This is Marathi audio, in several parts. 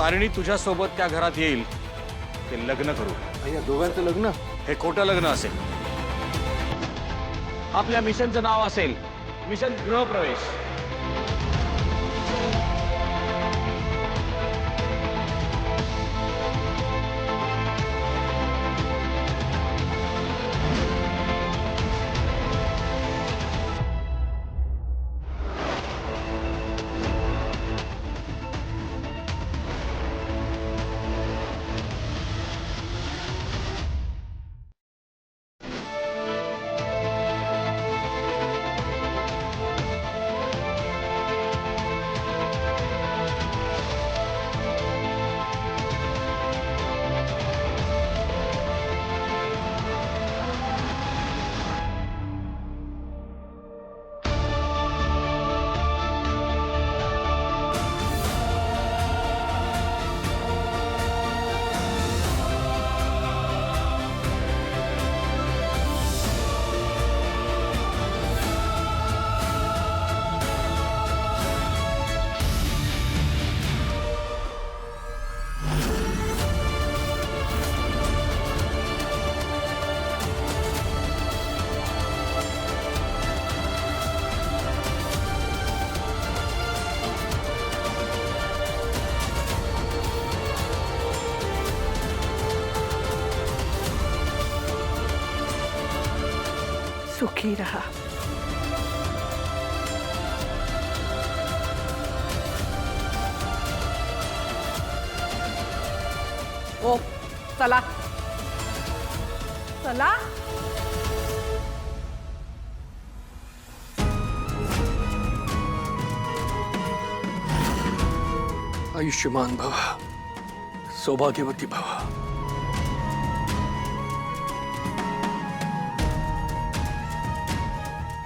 तारिणी तुझ्या सोबत त्या घरात येईल ते लग्न करू। या दोघांचं लग्न? हे खोटं लग्न असेल। आपल्या मिशनचं नाव असेल मिशन गृहप्रवेश। सुखी रहा। ओ चला चला। आयुष्यमान भव, सौभाग्यवती भव।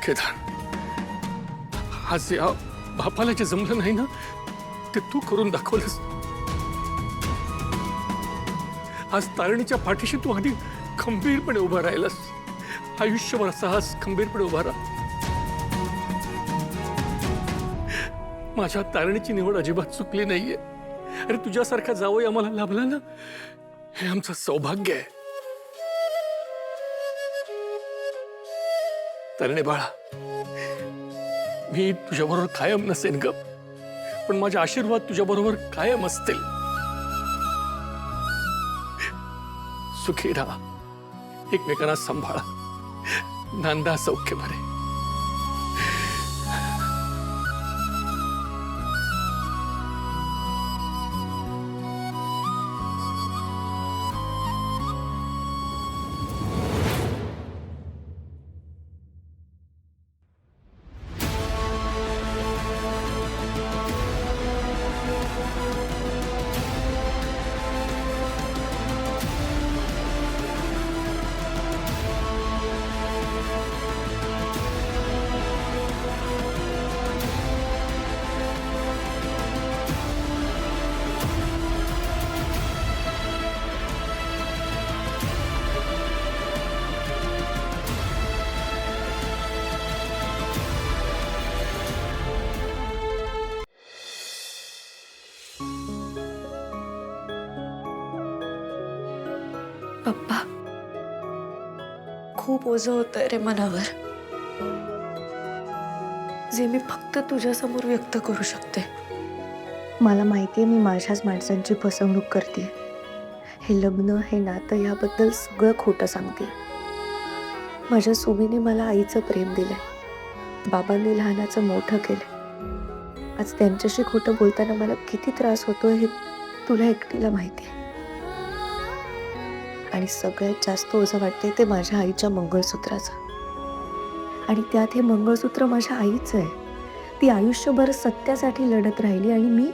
केदार, आज या बापाला जे जमलं नाही ना ते तू करून दाखवलंस। आज तारिणीच्या पाठीशी तू अगदी खंबीरपणे उभा राहिलास। आयुष्यभर असाच खंबीरपणे उभा राहा। माझ्या तारिणीची निवड अजिबात चुकली नाहीये। अरे तुझ्यासारखा जावई आम्हाला लाभला ना, हे आमचं सौभाग्य आहे। तारिणी बाळा, मी तुझ्याबरोबर कायम नसेन ग, पण माझे आशीर्वाद तुझ्याबरोबर कायम असतील। सुखी राहा, एकमेकांना सांभाळा, नांदा सौख्य भरे। पप्पा, खूप ओझं होतंय रे मनावर, जे मी फक्त तुझ्यासमोर व्यक्त करू शकते। मला माहिती आहे मी माझ्याच माणसांची फसवणूक करते। हे लग्न, हे नातं, याबद्दल सगळं खोटं सांगते। माझ्या सुमीने मला आईचं प्रेम दिलंय, बाबांनी लहानाचं मोठं केलंय। आज त्यांच्याशी खोटं बोलताना मला किती त्रास होतोय हे तुला एकटीला माहिती आहे। आणि सगळ्यात जास्त ओझं वाटतंय ते माझ्या आईच्या मंगळसूत्राचं। आणि त्यात हे मंगळसूत्र माझ्या आईचं आहे। ती आयुष्यभर सत्यासाठी लढत राहिली आणि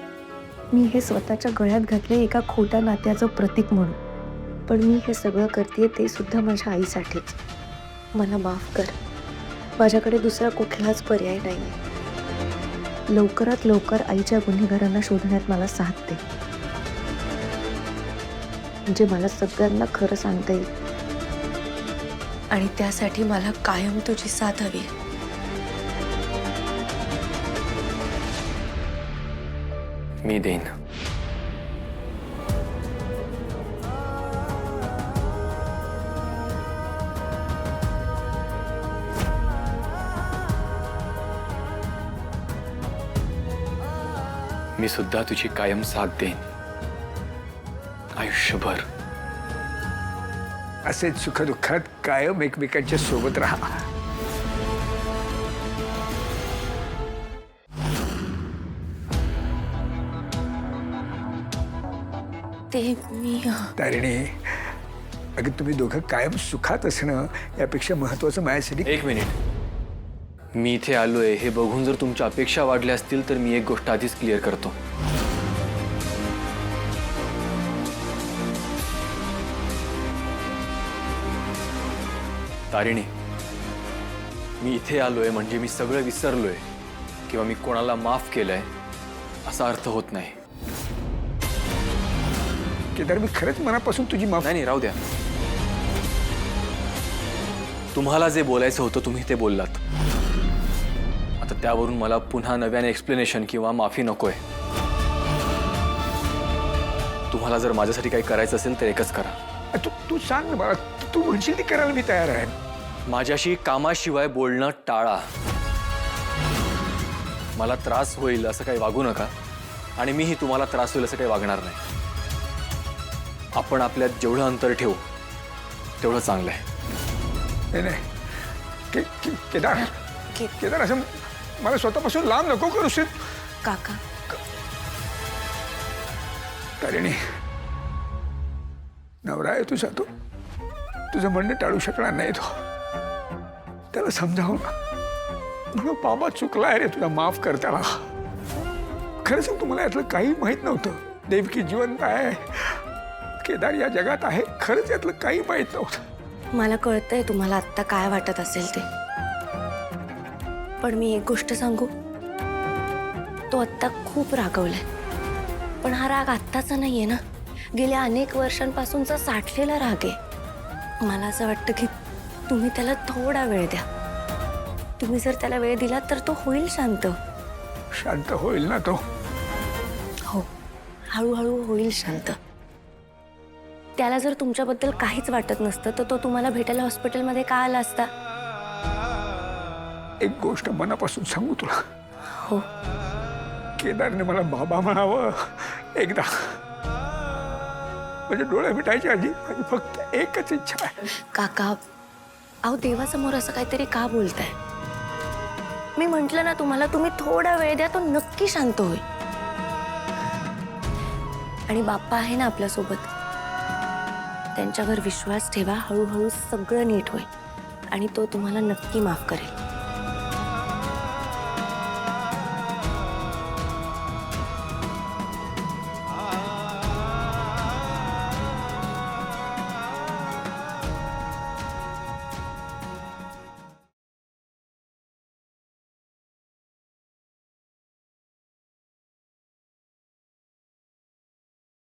मी हे स्वतःच्या गळ्यात घातले एका खोट्या नात्याचं प्रतीक म्हणून। पण मी हे सगळं करते ते सुद्धा माझ्या आईसाठीच। मला माफ कर, माझ्याकडे दुसरा कुठलाच पर्याय नाही। लवकरात लवकर आईच्या गुन्हेगारांना शोधण्यात मला साथ दे, म्हणजे मला सगळ्यांना खरं सांगता येईल। आणि त्यासाठी मला कायम तुझी साथ हवी। मी देईन, मी सुद्धा तुझी कायम साथ देईन, आयुष्यभर. असेच सुखदुःखात कायम एकमेकांच्या सोबत राहा. ते मी तारिणी, अगं तुम्ही दोघं कायम सुखात असणं यापेक्षा महत्वाचं माझ्यासाठी. एक मिनिट. मी इथे आलोय हे बघून जर तुमच्या अपेक्षा वाढल्या असतील तर मी एक गोष्ट आधीच क्लिअर करतो. तारिणी, मी इथे आलोय म्हणजे मी सगळं विसरलोय किंवा मी कोणाला माफ केलंय असा अर्थ होत नाही. केदार, मी खरंच मनापासून तुझी माफ. नाही, राहू द्या. तुम्हाला जे बोलायचं होतं तुम्ही ते बोललात. आता त्यावरून मला पुन्हा नव्याने एक्सप्लेनेशन किंवा माफी नकोय. तुम्हाला जर माझ्यासाठी काही करायचं असेल तर एकच करा. तू सांग ना मला, तू म्हणशील ते करायला मी तयार आहे. माझ्याशी कामाशिवाय बोलणं टाळा. मला त्रास होईल असं काही वागू नका आणि मीही तुम्हाला त्रास होईल असं काही वागणार नाही. आपण आपल्यात जेवढं अंतर ठेवू तेवढं चांगलं आहे. नाही केदार, केदार, असं मला स्वतःपासून लांब नको करूस. काका, तारिणी, नवरा आहे तुझा, तो तुझं म्हणणं टाळू शकणार नाही. तो त्याला समजावं ना. म्हणून बाबा चुकलाय रे, तुला माफ कर त्याला. खरं सांग, तुम्हाला यातलं काही माहीत नव्हतं. देवकी जिवंत आहे, केदार या जगात आहे, खरंच यातलं काही माहीत नव्हतं. मला कळतंय तुम्हाला आत्ता काय वाटत असेल ते, पण मी एक गोष्ट सांगू. तो आत्ता खूप रागवलाय, पण हा राग आत्ताचा नाहीये ना, गेल्या अनेक वर्षांपासूनचा साठलेला राग आहे. मला असं वाटतं की तुम्ही त्याला थोडा वेळ द्या. तुम्ही जर त्याला वेळ दिला तर तो होईल शांत. शांत होईल ना तो? हो, हळूहळू होईल शांत. त्याला जर तुमच्याबद्दल काहीच वाटत नसतं तर तो तुम्हाला भेटायला हॉस्पिटलमध्ये का आला असता? एक गोष्ट मनापासून सांगू तुला. हो. केदारने मला बाबा म्हणावं एकदा. म्हणजे डोळे मिटायची आधी माझी फक्त एकच इच्छा आहे. काका, अहो देवासमोर असं काहीतरी का बोलताय? मी म्हंटल ना तुम्हाला, तुम्ही थोडा वेळ द्या, तो नक्की शांत होईल. आणि बाप्पा आहे ना आपल्यासोबत, त्यांच्यावर विश्वास ठेवा. हळूहळू सगळं नीट होईल आणि तो तुम्हाला नक्की माफ करेल.